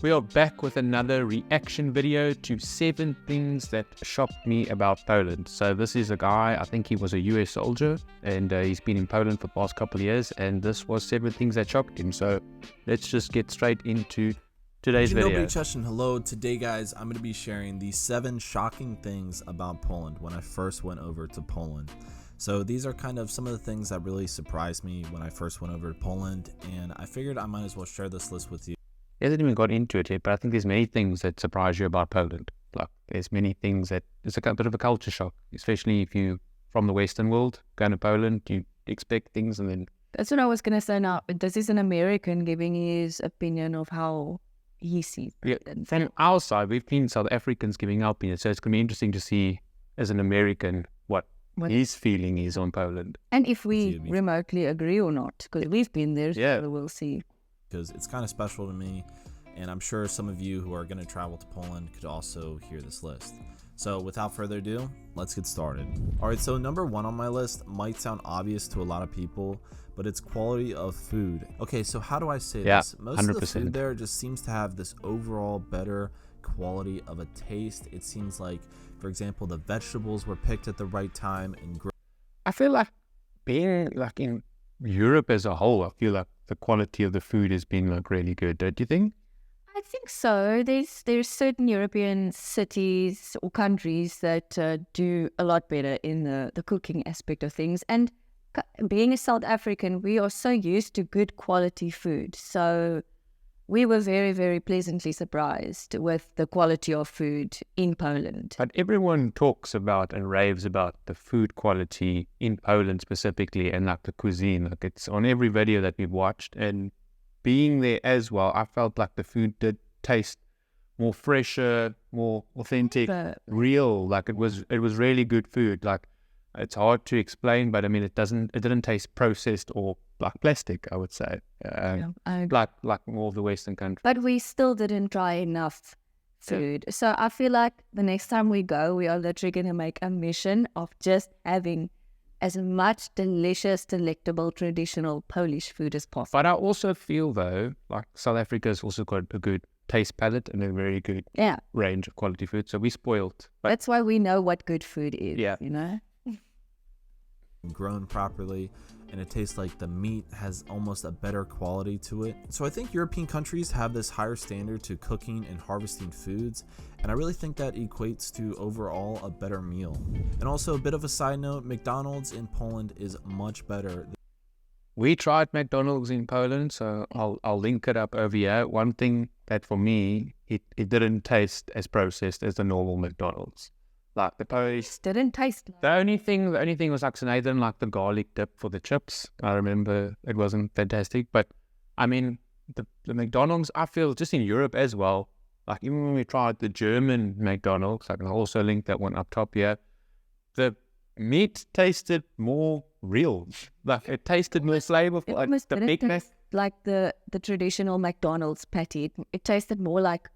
We are back with another reaction video to 7 things that shocked me about Poland. So this is a guy, I think he was a US soldier, and he's been in Poland for the past couple of years, and this was 7 things that shocked him. So let's just get straight into today's video. Hello, today guys, I'm going to be sharing the 7 shocking things about Poland when I first went over to Poland. So these are kind of some of the things that really surprised me when I first went over to Poland, and I figured I might as well share this list with you. He hasn't even got into it yet, but I think there's many things that surprise you about Poland. Like, there's many things that it's a bit of a culture shock, especially if you from the Western world, going to Poland, you expect things and then... That's what I was going to say now. This is an American giving his opinion of how he sees it. Yeah, from our side, we've been South Africans giving our opinion, so it's going to be interesting to see, as an American, what his feeling is on Poland. And if we remotely agree or not, because we've been there, so we'll see. Because it's kind of special to me, and I'm sure some of you who are going to travel to Poland could also hear this list. So without further ado, let's get started. Alright, so number 1 on my list might sound obvious to a lot of people, but it's quality of food. Okay, so how do I say this? Most 100%. of the food there just seems to have this overall better quality of a taste. It seems like, for example, the vegetables were picked at the right time. And I feel like being like in Europe as a whole, I feel like the quality of the food has been like really good. Don't you think? I think so. There's certain European cities or countries that do a lot better in the cooking aspect of things. And being a South African, we are so used to good quality food. So we were very, very pleasantly surprised with the quality of food in Poland. But everyone talks about and raves about the food quality in Poland specifically, and like the cuisine. Like, it's on every video that we've watched, and being there as well, I felt like the food did taste more fresher, more authentic, real. Like it was really good food. Like, it's hard to explain, but I mean, it didn't taste processed or like plastic, I would say. Like more of the Western countries. But we still didn't try enough food. So I feel like the next time we go, we are literally going to make a mission of just having as much delicious, delectable, traditional Polish food as possible. But I also feel, though, like South Africa's also got a good taste palette and a very good range of quality food. So we spoiled. But that's why we know what good food is, you know? Grown properly, and it tastes like the meat has almost a better quality to it. So I think European countries have this higher standard to cooking and harvesting foods, and I really think that equates to overall a better meal. And also, a bit of a side note, McDonald's in Poland is much better. We tried McDonald's in Poland, so I'll link it up over here. One thing that for me, it didn't taste as processed as the normal McDonald's. Like the Polish didn't taste. The only thing was like, I didn't like the garlic dip for the chips. I remember it wasn't fantastic, but I mean the McDonald's, I feel just in Europe as well. Like even when we tried the German McDonald's, I can also link that one up top here. The meat tasted more real. Like it tasted more flavorful. Like the Big Mac, like the traditional McDonald's patty. It tasted more like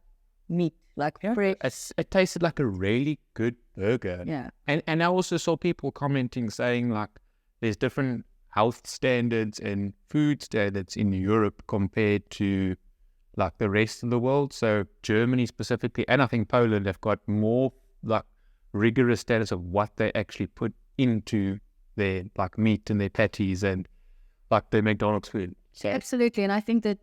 meat. Like it tasted like a really good burger. Yeah. And I also saw people commenting saying like there's different health standards and food standards in Europe compared to like the rest of the world. So Germany specifically, and I think Poland, have got more like rigorous standards of what they actually put into their like meat and their patties and like their McDonald's food. So. Absolutely. And I think that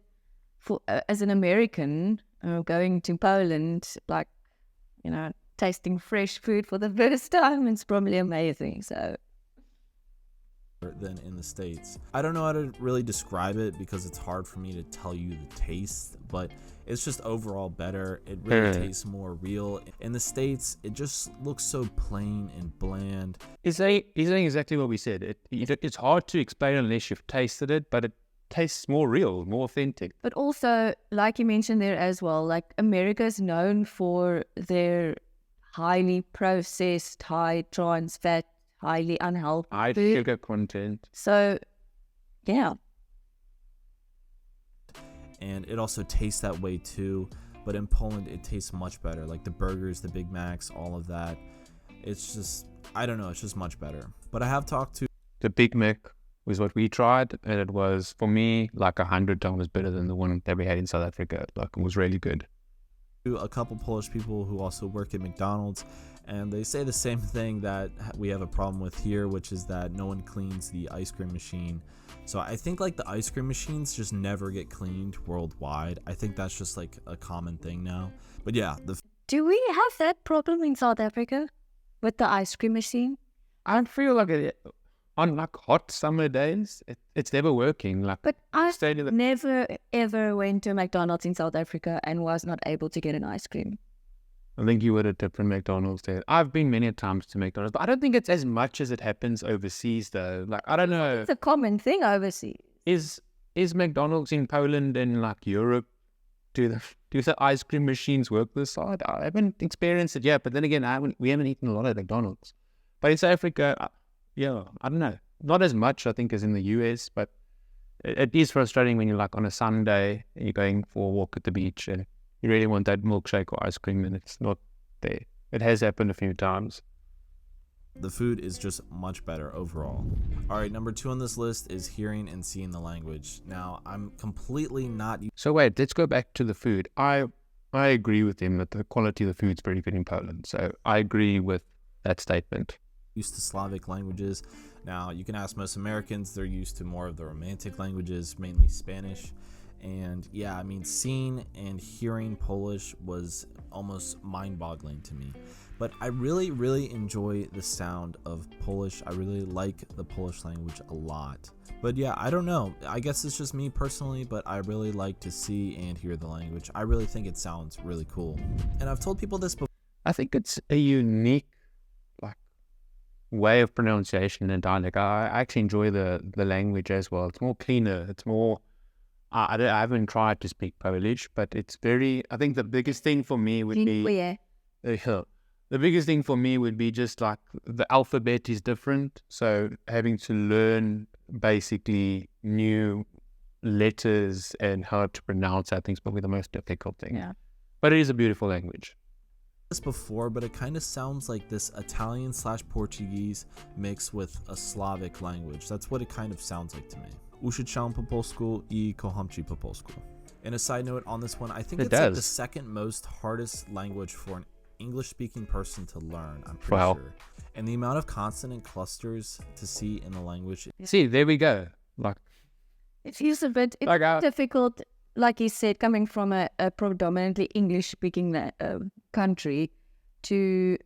for as an American, going to Poland, like, you know, tasting fresh food for the first time, it's probably amazing. So than in the States. I don't know how to really describe it because it's hard for me to tell you the taste, but it's just overall better. It really tastes more real. In the States, it just looks so plain and bland. He's saying exactly what we said. It's hard to explain unless you've tasted it, but it tastes more real, more authentic. But also, like you mentioned there as well, like America is known for their highly processed, high trans fat, highly unhealthy high food. Sugar content. So, yeah. And it also tastes that way too, but in Poland it tastes much better. Like the burgers, the Big Macs, all of that. It's just, I don't know, it's just much better. But I have talked to... The Big Mac was what we tried, and it was, for me, like 100 times better than the one that we had in South Africa. Like, it was really good. A couple Polish people who also work at McDonald's, and they say the same thing that we have a problem with here, which is that no one cleans the ice cream machine. So I think like the ice cream machines just never get cleaned worldwide. I think that's just like a common thing now. But yeah, Do we have that problem in South Africa with the ice cream machine? I feel like on like hot summer days, it's never working. Like, But I stayed in the- never ever went to McDonald's in South Africa and was not able to get an ice cream. I think you would at different McDonald's there. I've been many times to McDonald's, but I don't think it's as much as it happens overseas though. Like, I don't know. It's a common thing overseas. Is McDonald's in Poland and like Europe, do the ice cream machines work this side? I haven't experienced it yet, but then again, we haven't eaten a lot at McDonald's. But in South Africa, yeah, I don't know. Not as much, I think, as in the US, but it is frustrating when you're like on a Sunday and you're going for a walk at the beach and you really want that milkshake or ice cream and it's not there. It has happened a few times. The food is just much better overall. All right, number 2 on this list is hearing and seeing the language. Now, I'm completely not So wait, let's go back to the food. I agree with him that the quality of the food's very good in Poland. So I agree with that statement. used to Slavic languages. Now, you can ask most Americans, they're used to more of the Romantic languages, mainly Spanish. And yeah, I mean, seeing and hearing Polish was almost mind-boggling to me. But I really, really enjoy the sound of Polish. I really like the Polish language a lot. But yeah, I don't know. I guess it's just me personally, but I really like to see and hear the language. I really think it sounds really cool. And I've told people this before. I think it's a unique like way of pronunciation and dialect. I actually enjoy the language as well. It's more cleaner. It's more. I haven't tried to speak Polish, but it's very. I think the biggest thing for me would be. The biggest thing for me would be just like the alphabet is different. So having to learn basically new letters and how to pronounce, I think, is probably the most difficult thing. Yeah. But it is a beautiful language. This before, but it kind of sounds like this Italian/Portuguese mixed with a Slavic language. That's what it kind of sounds like to me. Uczyłam po polsku I kocham ci po polsku. And a side note on this one, I think it's like the second most hardest language for an English-speaking person to learn, I'm pretty sure. And the amount of consonant clusters to see in the language. See, there we go. Like it feels a bit difficult, like you said, coming from a predominantly English-speaking country, to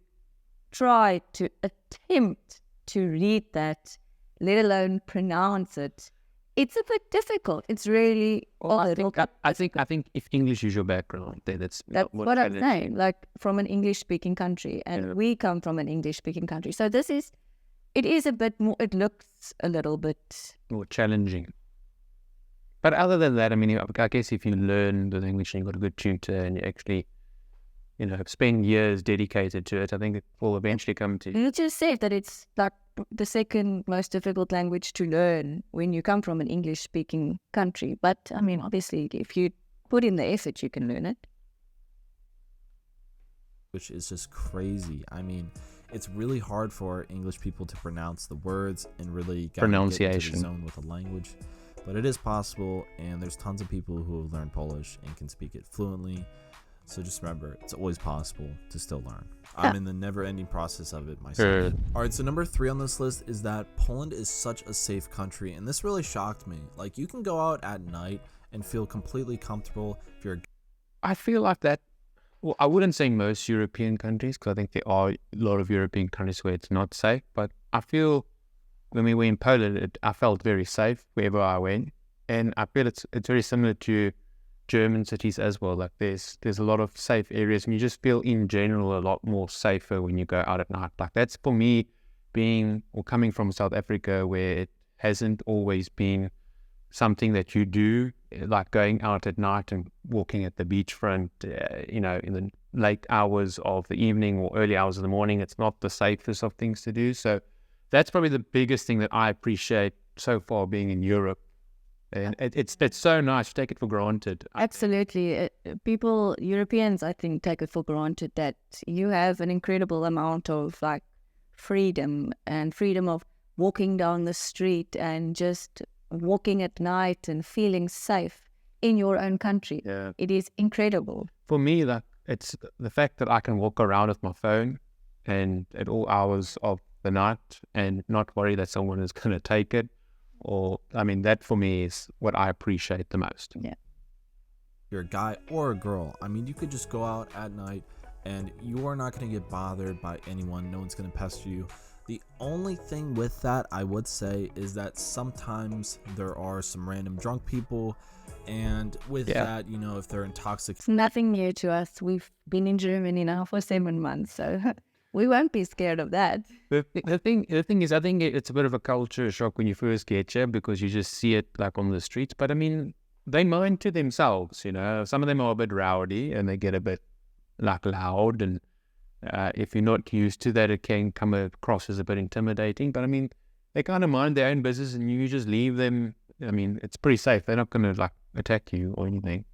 try to attempt to read that, let alone pronounce it. It's a bit difficult. It's really I think if English is your background, then that's what I'm saying. Like from an English-speaking country, and we come from an English-speaking country, so it is a bit more. It looks a little bit more challenging. But other than that, I mean, I guess if you learn the English and you've got a good tutor and you actually, spend years dedicated to it, I think it will eventually come to. You just said that it's like the second most difficult language to learn when you come from an English-speaking country. But, I mean, obviously, if you put in the effort, you can learn it. Which is just crazy. I mean, it's really hard for English people to pronounce the words and really get into the zone with the language. But it is possible, and there's tons of people who have learned Polish and can speak it fluently. So just remember, it's always possible to still learn. I'm in the never-ending process of it myself. All right, so number 3 on this list is that Poland is such a safe country, and this really shocked me. Like, you can go out at night and feel completely comfortable if you're... I feel like that, well, I wouldn't say most European countries, because I think there are a lot of European countries where it's not safe, but I feel when we were in Poland, I felt very safe wherever I went, and I feel it's very similar to German cities as well. Like there's a lot of safe areas, and you just feel in general a lot more safer when you go out at night. Like that's for me, coming from South Africa, where it hasn't always been something that you do, like going out at night and walking at the beachfront, in the late hours of the evening or early hours of the morning. It's not the safest of things to do. So that's probably the biggest thing that I appreciate so far being in Europe. And it's so nice. You take it for granted. Absolutely. Europeans, I think, take it for granted that you have an incredible amount of like freedom of walking down the street and just walking at night and feeling safe in your own country. Yeah. It is incredible. For me, like it's the fact that I can walk around with my phone and at all hours of the night and not worry that someone is going to take it. Or, I mean, that for me is what I appreciate the most. Yeah. You're a guy or a girl. I mean, you could just go out at night and you are not going to get bothered by anyone. No one's going to pester you. The only thing with that, I would say, is that sometimes there are some random drunk people. And with that, you know, if they're intoxicated. It's nothing new to us. We've been in Germany now for 7 months, so we won't be scared of that. The thing is, I think it's a bit of a culture shock when you first get here because you just see it like on the streets. But I mean, they mind to themselves, you know. Some of them are a bit rowdy and they get a bit like loud. And if you're not used to that, it can come across as a bit intimidating. But I mean, they kind of mind their own business and you just leave them. I mean, it's pretty safe. They're not going to like attack you or anything.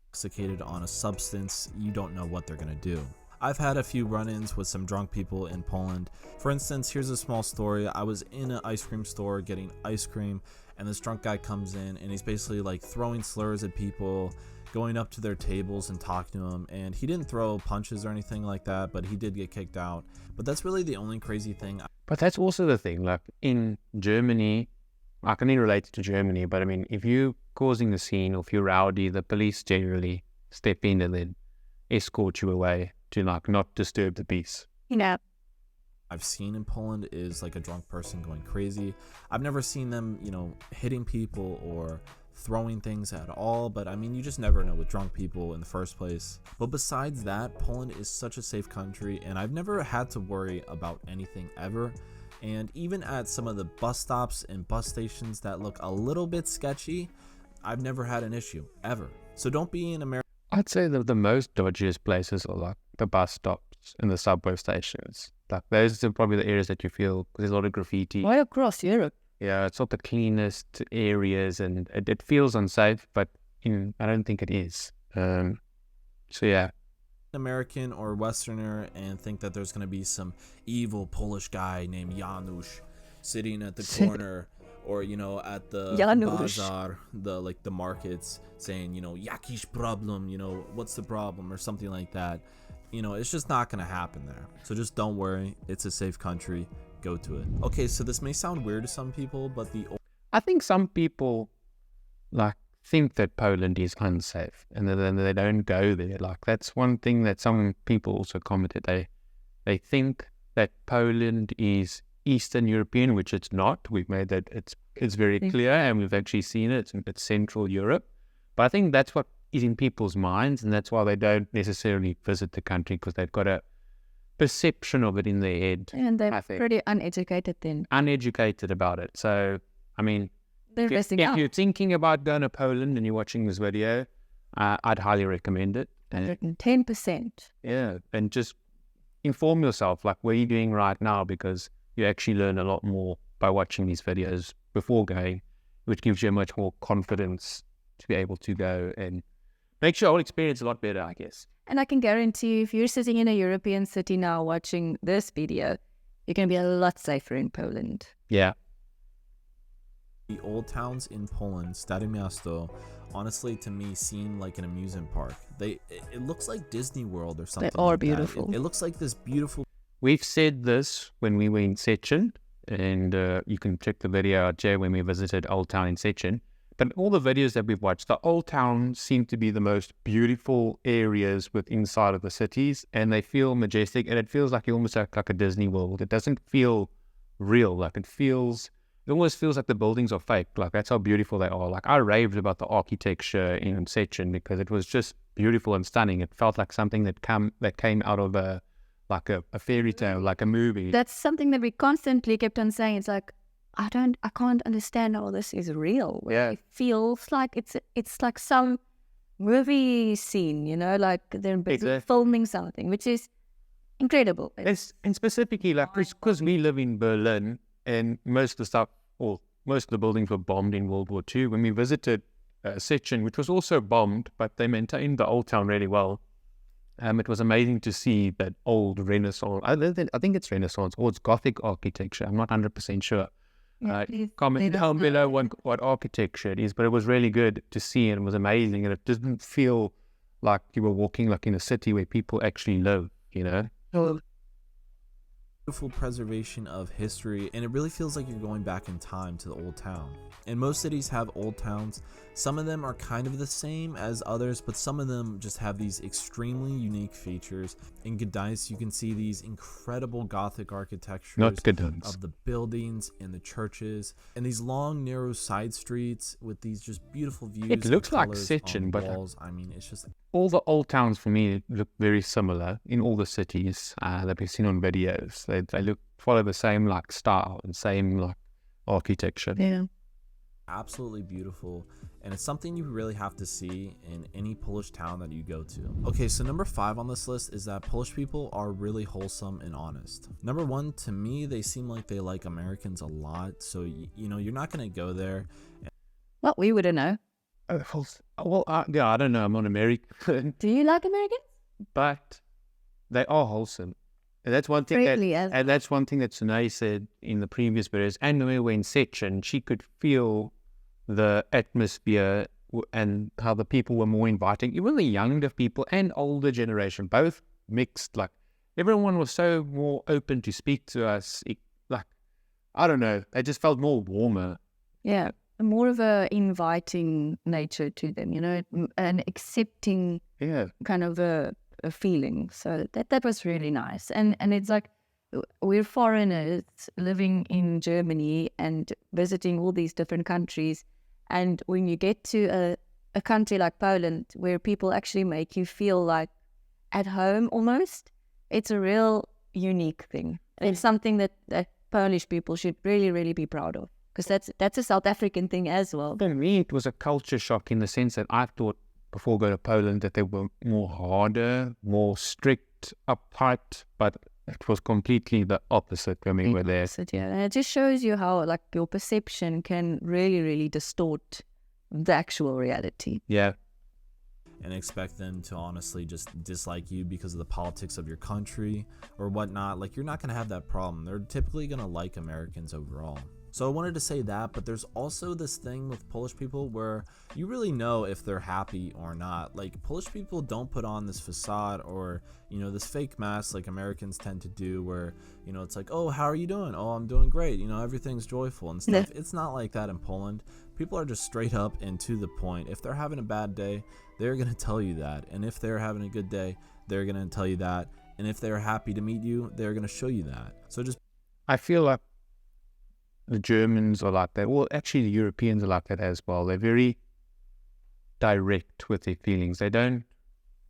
Intoxicated on a substance, you don't know what they're going to do. I've had a few run-ins with some drunk people in Poland. For instance, here's a small story. I was in an ice cream store getting ice cream, and this drunk guy comes in and he's basically like throwing slurs at people, going up to their tables and talking to them. And he didn't throw punches or anything like that, but he did get kicked out. But that's really the only crazy thing. But that's also the thing, like in Germany, I can only relate it to Germany, but I mean, if you're causing a scene or if you're rowdy, the police generally step in and then escort you away to like not disturb the peace. You know, I've seen in Poland is like a drunk person going crazy. I've never seen them, you know, hitting people or throwing things at all, but I mean, you just never know with drunk people in the first place. But besides that, Poland is such a safe country, and I've never had to worry about anything ever. And even at some of the bus stops and bus stations that look a little bit sketchy, I've never had an issue, ever. So don't be in America. I'd say that the most dodgiest places are like the bus stops and the subway stations. Like those are probably the areas that you feel, because there's a lot of graffiti. right across Europe. Yeah, it's not the cleanest areas and it feels unsafe, but I don't think it is. So yeah. American or Westerner and think that there's going to be some evil Polish guy named Janusz sitting at the corner or, you know, at the bazaar, the markets, saying, you know, jakiś problem, you know, what's the problem or something like that. You know, it's just not going to happen there. So just don't worry. It's a safe country. Go to it. Okay, so this may sound weird to some people, but I think some people like think that Poland is unsafe and then they don't go there. Like that's one thing that some people also commented. They think that Poland is Eastern European, which it's not. We've made that it's very clear and we've actually seen it. It's Central Europe. But I think that's what is in people's minds, and that's why they don't necessarily visit the country, because they've got a perception of it in their head. And they're pretty uneducated then. Uneducated about it. So, I mean, They're missing if out. you're thinking about going to Poland and you're watching this video, I'd highly recommend it. 110%. Yeah, and just inform yourself, like, what are you doing right now? Because you actually learn a lot more by watching these videos before going, which gives you much more confidence to be able to go and makes your whole experience a lot better, I guess. And I can guarantee you, if you're sitting in a European city now watching this video, you're going to be a lot safer in Poland. Yeah. The old towns in Poland, Stare Miasto, honestly, to me, seem like an amusement park. It looks like Disney World or something. They are like beautiful. It looks like this beautiful. We've said this when we were in Szczecin, and you can check the video out there when we visited Old Town in Szczecin. But all the videos that we've watched, the old towns seem to be the most beautiful areas inside of the cities, and they feel majestic, and it feels like you almost like a Disney World. It doesn't feel real. Like it almost feels like the buildings are fake. Like that's how beautiful they are. Like I raved about the architecture in Szczecin because it was just beautiful and stunning. It felt like something that came out of a fairy tale, like a movie. That's something that we constantly kept on saying. It's like, I can't understand how this is real. Yeah. It feels like it's like some movie scene, you know, like they're busy filming something, which is incredible. And specifically, like, because we live in Berlin, and most of the stuff, or most of the buildings were bombed in World War II. When we visited Szczecin, which was also bombed, but they maintained the old town really well. It was amazing to see that old Renaissance, I think it's Renaissance, or it's Gothic architecture, I'm not 100% sure. Please Comment let us down know. below what architecture it is, but it was really good to see and it was amazing, and it didn't feel like you were walking like in a city where people actually live, you know? Beautiful preservation of history, and it really feels like you're going back in time to the old town. And most cities have old towns. Some of them are kind of the same as others, but some of them just have these extremely unique features. In Gdańsk, you can see these incredible Gothic architectures Not Gdańsk. of the buildings and the churches, and these long, narrow side streets with these just beautiful views. It looks and like colors Szczecin, on the but walls. I mean, it's just all the old towns for me look very similar in all the cities that we've seen on videos. They follow the same like style and same like architecture. Yeah. absolutely beautiful, and it's something you really have to see in any Polish town that you go to. Okay, so number 5 on this list is that Polish people are really wholesome and honest. Number 1, to me, they seem like they like Americans a lot, so you know, you're not going to go there. Well, we wouldn't know. Well, yeah, I don't know. I'm not American, Do you like Americans? but they are wholesome. And that's one thing Really, and that's one thing that Sunay said in the previous videos. And when we were in Szczecin, she could feel the atmosphere and how the people were more inviting. Even the younger people and older generation, both mixed. Like everyone was so more open to speak to us. Like I don't know, they just felt more warmer. Yeah, more of a inviting nature to them, you know, an accepting Yeah, kind of a feeling. So that was really nice. And it's like we're foreigners living in Germany and visiting all these different countries. And when you get to a country like Poland, where people actually make you feel like at home almost, it's a real unique thing. And it's something that Polish people should really, really be proud of. Because that's a South African thing as well. for me, it was a culture shock in the sense that I thought before going to Poland that they were more harder, more strict, uptight, but it was completely the opposite when we were there. So, yeah, and it just shows you how like your perception can really, really distort the actual reality. Yeah, And expect them to honestly just dislike you because of the politics of your country or whatnot. Like, you're not going to have that problem. They're typically going to like Americans overall. So I wanted to say that, but there's also this thing with Polish people where you really know if they're happy or not. Like, Polish people don't put on this facade or, you know, this fake mask like Americans tend to do where, you know, it's like, oh, how are you doing? Oh, I'm doing great. You know, everything's joyful and stuff. It's not like that in Poland. People are just straight up and to the point. If they're having a bad day, they're going to tell you that. And if they're having a good day, they're going to tell you that. And if they're happy to meet you, they're going to show you that. So just I feel like the Germans are like that. Well, actually, the Europeans are like that as well. They're very direct with their feelings. They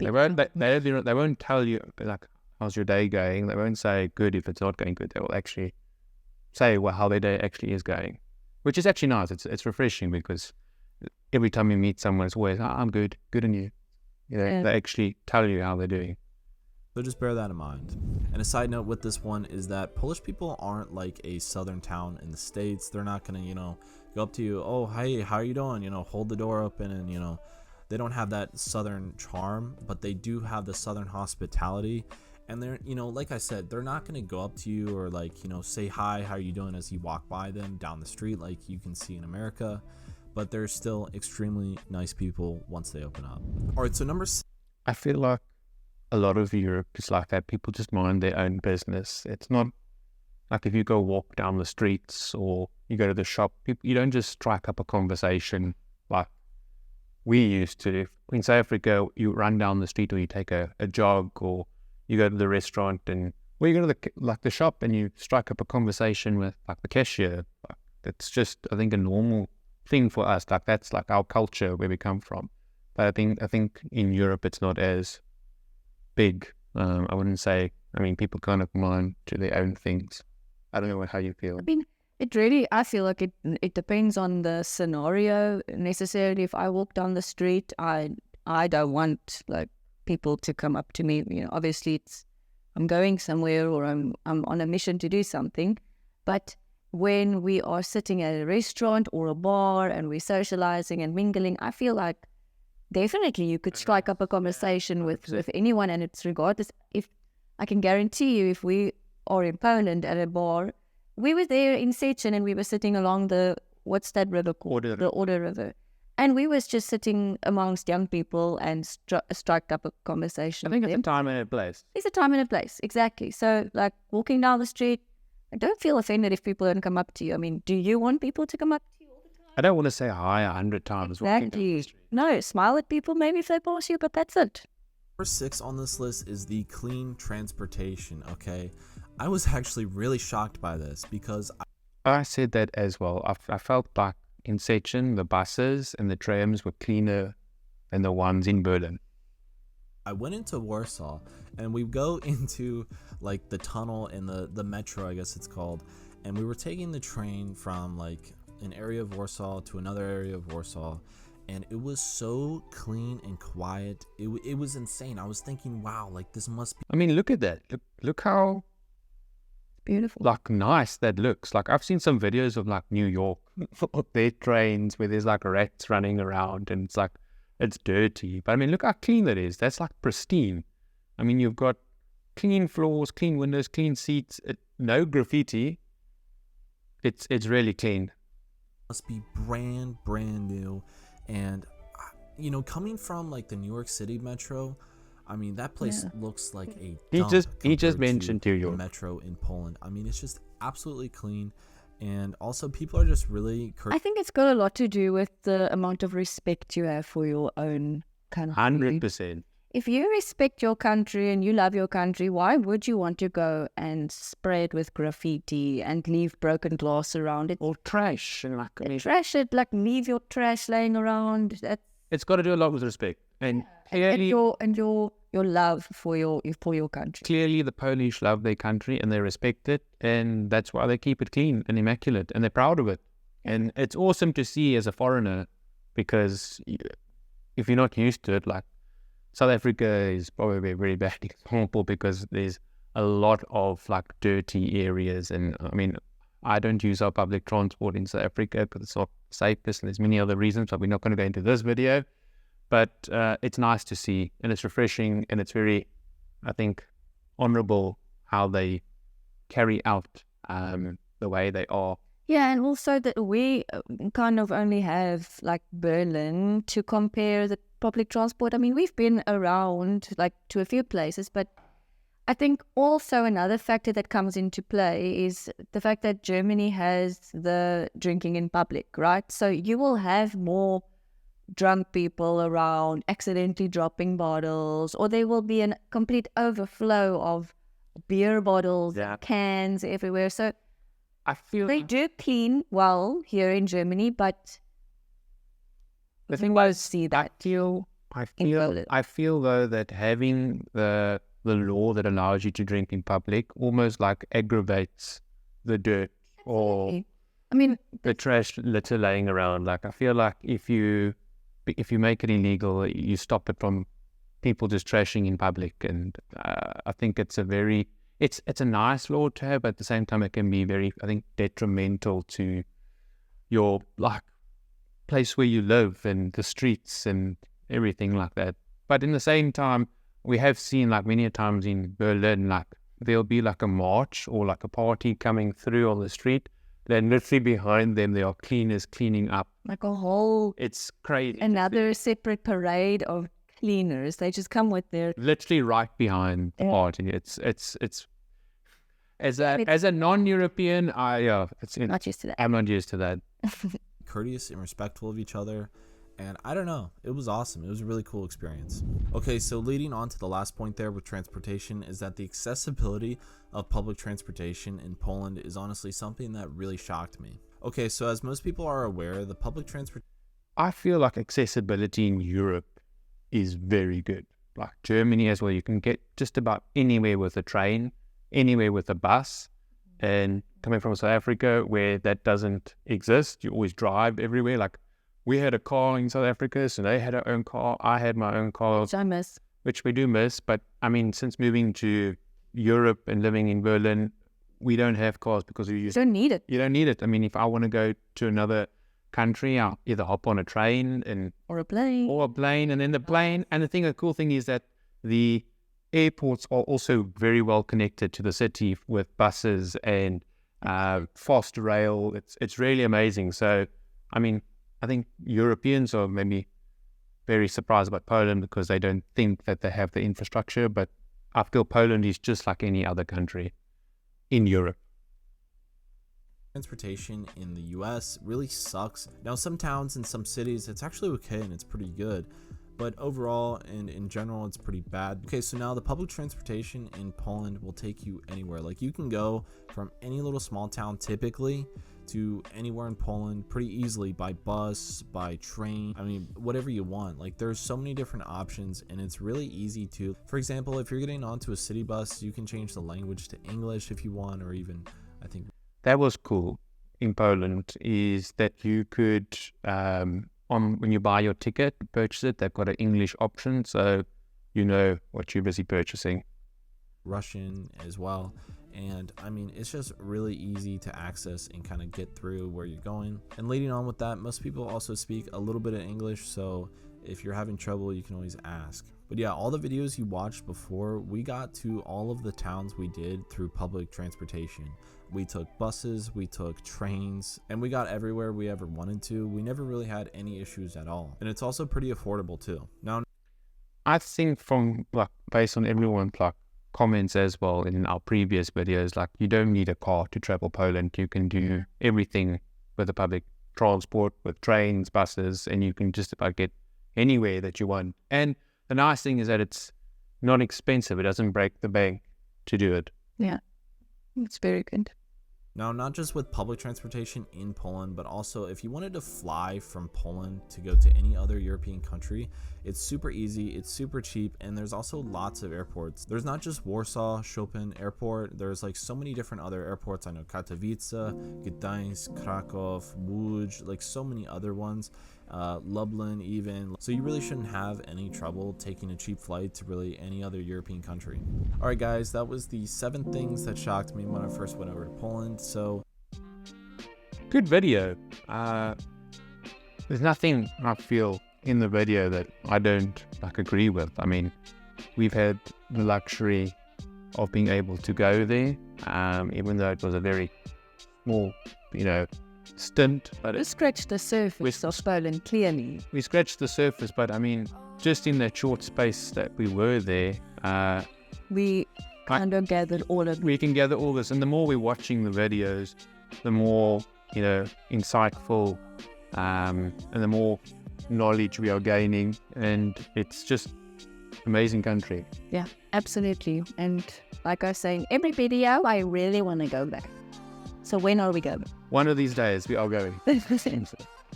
won't tell you like, how's your day going? They won't say good if it's not going good. They will actually say how their day actually is going, which is actually nice. It's refreshing because every time you meet someone, it's always, I'm good on you. You know, Yeah. They actually tell you how they're doing. So just bear that in mind. And a side note with this one is that Polish people aren't like a southern town in the States. They're not going to, you know, go up to you, oh, hey, how are you doing? You know, hold the door open and, you know, they don't have that southern charm, but they do have the southern hospitality. And they're, you know, like I said, they're not going to go up to you or like, you know, say hi, how are you doing as you walk by them down the street like you can see in America. But they're still extremely nice people once they open up. All right, so number 6. I feel like a lot of Europe is like that. People just mind their own business. It's not like if you go walk down the streets or you go to the shop, you don't just strike up a conversation like we used to. In South Africa, you run down the street or you take a jog or you go to the restaurant or you go to the shop and you strike up a conversation with like the cashier. Like, it's just, I think, a normal thing for us. Like that's like our culture where we come from. But I think in Europe it's not as big. I wouldn't say. I mean, people kind of mind to their own things. I don't know how you feel. I mean, I feel like it depends on the scenario. Necessarily, if I walk down the street, I don't want like people to come up to me. You know, obviously I'm going somewhere or I'm on a mission to do something. But when we are sitting at a restaurant or a bar and we're socializing and mingling, I feel like definitely you could strike up a conversation with anyone, and it's regardless. If I can guarantee you, if we are in Poland at a bar we were there in Sechin and we were sitting along what's that river called? Oder. The Oder River. And we was just sitting amongst young people and struck up a conversation. I think with it's a them. time and a place. There's a time and a place, exactly. So, like, walking down the street, don't feel offended if people don't come up to you. I mean, do you want people to come up to you all the time? I don't want to say hi 100 times. walking down the Exactly. street. No, smile at people maybe if they pass you, but that's it. Number 6 on this list is the clean transportation. Okay, I was actually really shocked by this because I said that as well. I felt like in Sechin, the buses and the trams were cleaner than the ones in Berlin. I went into Warsaw and we go into like the tunnel and the metro, I guess it's called, and we were taking the train from like an area of Warsaw to another area of Warsaw, and it was so clean and quiet. It was insane. I was thinking, wow, like this must be. I mean, look at that. Look how Beautiful. like nice that looks. Like I've seen some videos of like New York, their trains where there's like rats running around and it's like it's dirty. But I mean, look how clean that is. That's like pristine. I mean, you've got clean floors, clean windows, clean seats, no graffiti. It's really clean. Must be brand new, and you know, coming from like the New York City metro, I mean that place looks like a He dump just compared mentioned New to York. the metro in Poland. I mean, it's just absolutely clean, and also people are just really I think it's got a lot to do with the amount of respect you have for your own country. 100%. If you respect your country and you love your country, why would you want to go and spray it with graffiti and leave broken glass around it? Or trash. And like, I mean, Trash it, like leave your trash laying around. That's it's got to do a lot with respect. And clearly, your love for your country. clearly the Polish love their country and they respect it, and that's why they keep it clean and immaculate, and they're proud of it. And it's awesome to see as a foreigner, because if you're not used to it, like South Africa is probably a very bad example because there's a lot of like dirty areas, and I mean, I don't use our public transport in South Africa because it's not safest, and there's many other reasons, but we're not going to go into this video. But it's nice to see, and it's refreshing, and it's very, I think, honorable how they carry out the way they are. Yeah, and also that we kind of only have like Berlin to compare the public transport. I mean, we've been around like to a few places, but I think also another factor that comes into play is the fact that Germany has the drinking in public, right? So you will have more drunk people around accidentally dropping bottles, or there will be a complete overflow of beer bottles, Yeah. cans everywhere. So I feel they do clean well here in Germany, but the thing won't was, see that. I feel though that having the law that allows you to drink in public almost like aggravates the dirt or I mean, the trash litter laying around. Like I feel like if you make it illegal, you stop it from people just trashing in public, and I think it's a nice law to have, but at the same time it can be very, I think, detrimental to your like place where you live and the streets and everything like that. But in the same time, we have seen like many times in Berlin, like there'll be like a march or like a party coming through on the street. Then literally behind them, there are cleaners cleaning up. like a whole It's crazy. another separate parade of cleaners. They just come with their Literally right behind the Yeah. party. It's as a non-European, not used to that. I'm not used to that. courteous and respectful of each other, and I don't know, it was awesome. It was a really cool experience. Okay, so leading on to the last point there with transportation is that the accessibility of public transportation in Poland is honestly something that really shocked me. Okay, so as most people are aware, the public transport I feel like accessibility in Europe is very good. Like Germany as well, you can get just about anywhere with a train, anywhere with a bus. And coming from South Africa, where that doesn't exist, you always drive everywhere. Like we had a car in South Africa, so they had their own car. I had my own car, Which I miss. which we do miss. But I mean, since moving to Europe and living in Berlin, we don't have cars because You don't need it. you don't need it. I mean, if I want to go to another country, I'll either hop on a train Or a plane. or a plane, and then the cool thing is that the airports are also very well connected to the city with buses and fast rail. It's really amazing. So, I mean, I think Europeans are maybe very surprised about Poland because they don't think that they have the infrastructure, but I feel Poland is just like any other country in Europe. Transportation in the US really sucks. Now, some towns and some cities, it's actually okay and it's pretty good, but overall and in general, it's pretty bad. Okay, so now the public transportation in Poland will take you anywhere. Like, you can go from any little small town typically to anywhere in Poland pretty easily by bus, by train, I mean, whatever you want. Like, there's so many different options and it's really easy to, for example, if you're getting onto a city bus, you can change the language to English if you want, or even, I think that was cool in Poland, is that you could, when you buy your ticket, purchase it, they've got an English option, so you know what you're busy purchasing. Russian as well. And I mean, it's just really easy to access and kind of get through where you're going. And leading on with that, most people also speak a little bit of English, so if you're having trouble, you can always ask. But yeah, all the videos you watched before, we got to all of the towns we did through public transportation. We took buses, we took trains, and we got everywhere we ever wanted to. We never really had any issues at all. And it's also pretty affordable too. Now, I think from, like, based on everyone's like comments as well in our previous videos, like, you don't need a car to travel Poland. You can do everything with the public transport, with trains, buses, and you can just about get anywhere that you want. And the nice thing is that it's not expensive. It doesn't break the bank to do it. Yeah, it's very good. Now, not just with public transportation in Poland, but also if you wanted to fly from Poland to go to any other European country, it's super easy, it's super cheap, and there's also lots of airports. There's not just Warsaw, Chopin Airport, there's like so many different other airports. I know Katowice, Gdańsk, Krakow, Łódź, like so many other ones. Lublin even. So you really shouldn't have any trouble taking a cheap flight to really any other European country. Alright guys, that was the 7 things that shocked me when I first went over to Poland. So good video. There's nothing I feel in the video that I don't like agree with. I mean, we've had the luxury of being able to go there, even though it was a very small, stint, but We scratched the surface of Poland, clearly. we scratched the surface. But I mean, just in that short space that we were there, We kind of gathered all of we can gather all this. And the more we're watching the videos, the more insightful, and the more knowledge we are gaining. And it's just amazing country. Yeah, absolutely. And like I was saying, every video, I really want to go back. So when are we going? One of these days we are going.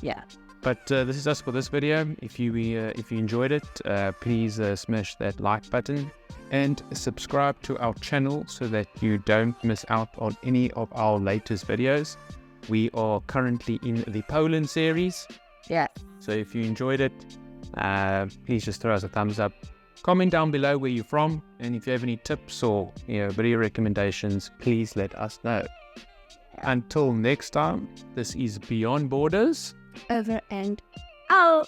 Yeah. But this is us for this video. If you enjoyed it, please smash that like button and subscribe to our channel so that you don't miss out on any of our latest videos. We are currently in the Poland series. Yeah. So if you enjoyed it, please just throw us a thumbs up. Comment down below where you're from, and if you have any tips or video recommendations, please let us know. Until next time, this is Beyond Borders. Over and out.